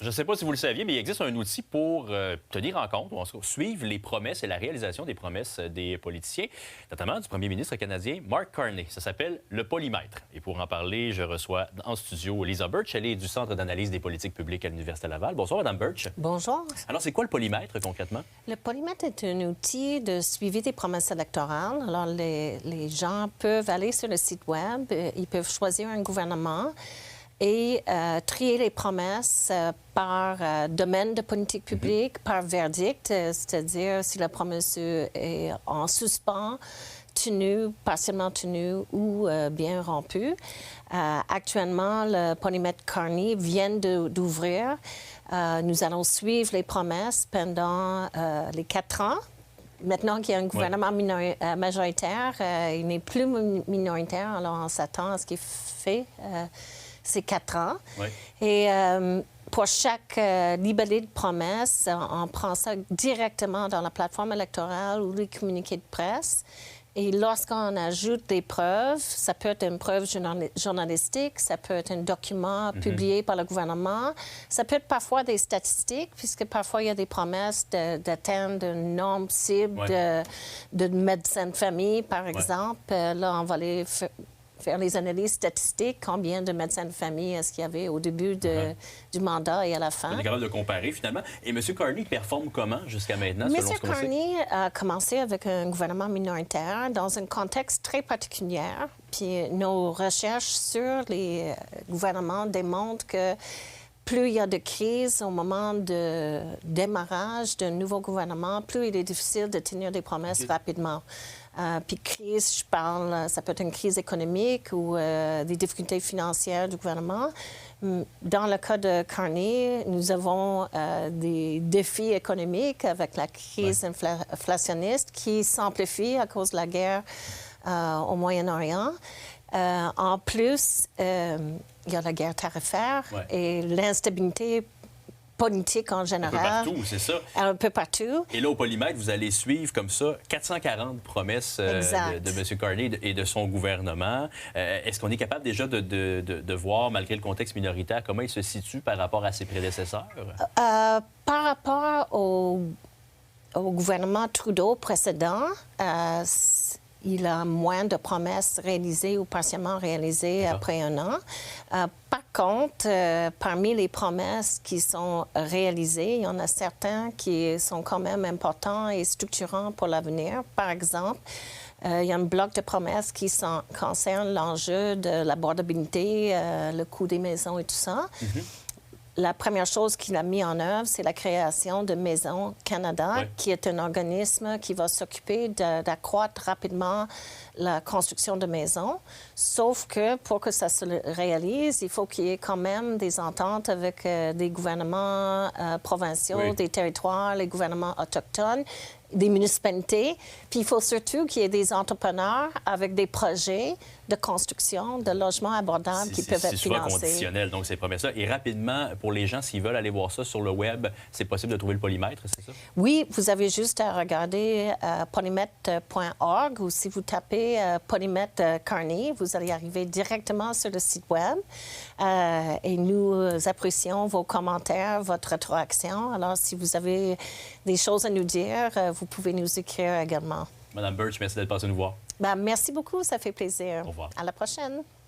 Je ne sais pas si vous le saviez, mais il existe un outil pour tenir en compte, ou en tout cas, suivre les promesses et la réalisation des promesses des politiciens, notamment du premier ministre canadien Mark Carney. Ça s'appelle le polymètre. Et pour en parler, je reçois en studio Lisa Birch. Elle est du Centre d'analyse des politiques publiques à l'Université Laval. Bonsoir, Mme Birch. Bonjour. Alors, c'est quoi le polymètre, concrètement? Le polymètre est un outil de suivi des promesses électorales. Alors, les gens peuvent aller sur le site Web, ils peuvent choisir un gouvernement et trier les promesses par domaine de politique publique, par verdict, c'est-à-dire si la promesse est en suspens, tenue, partiellement tenue ou bien rompue. Actuellement, le polymètre Carney vient d'ouvrir. Nous allons suivre les promesses pendant les 4 ans. Maintenant qu'il y a un gouvernement majoritaire, il n'est plus minoritaire, alors on s'attend à ce qu'il fait ces 4 ans. Oui. Et pour chaque libellé de promesses, on prend ça directement dans la plateforme électorale ou les communiqués de presse. Et lorsqu'on ajoute des preuves, ça peut être une preuve journalistique, ça peut être un document publié par le gouvernement, ça peut être parfois des statistiques, puisque parfois il y a des promesses d'atteindre une norme cible de médecins de famille, par exemple. Là, on va aller faire les analyses statistiques, combien de médecins de famille est-ce qu'il y avait au début du mandat et à la fin. On est capable de comparer, finalement. Et M. Carney performe comment jusqu'à maintenant, selon ce qu'on sait? M. Carney a commencé avec un gouvernement minoritaire dans un contexte très particulier. Puis nos recherches sur les gouvernements démontrent que plus il y a de crises au moment de démarrage d'un nouveau gouvernement, plus il est difficile de tenir des promesses rapidement. Puis crise, je parle, ça peut être une crise économique ou des difficultés financières du gouvernement. Dans le cas de Carney, nous avons des défis économiques avec la crise inflationniste qui s'amplifie à cause de la guerre au Moyen-Orient. En plus, il y a la guerre tarifaire et l'instabilité politique en général. Un peu partout, c'est ça. Un peu partout. Et là, au polymètre, vous allez suivre comme ça 440 promesses de M. Carney et de son gouvernement. Est-ce qu'on est capable déjà de voir, malgré le contexte minoritaire, comment il se situe par rapport à ses prédécesseurs? Par rapport au gouvernement Trudeau précédent, il a moins de promesses réalisées ou partiellement réalisées après un an. Par contre, parmi les promesses qui sont réalisées, il y en a certains qui sont quand même importants et structurants pour l'avenir. Par exemple, il y a un bloc de promesses qui concerne l'enjeu de l'abordabilité, le coût des maisons et tout ça. La première chose qu'il a mis en œuvre, c'est la création de Maisons Canada, qui est un organisme qui va s'occuper d'accroître rapidement la construction de maisons. Sauf que pour que ça se réalise, il faut qu'il y ait quand même des ententes avec des gouvernements provinciaux, des territoires, les gouvernements autochtones, des municipalités. Puis il faut surtout qu'il y ait des entrepreneurs avec des projets de construction, de logements abordables qui peuvent être financés. C'est souvent conditionnel, donc ces promesses-là. Et rapidement, pour les gens, s'ils veulent aller voir ça sur le web, c'est possible de trouver le polymètre, c'est ça? Oui, vous avez juste à regarder polymètre.org ou si vous tapez polymètre Carney, vous allez arriver directement sur le site web. Et nous apprécions vos commentaires, votre rétroaction. Alors, si vous avez des choses à nous dire, vous pouvez nous écrire également. Mme Birch, merci d'être passée nous voir. Merci beaucoup, ça fait plaisir. Au revoir. À la prochaine.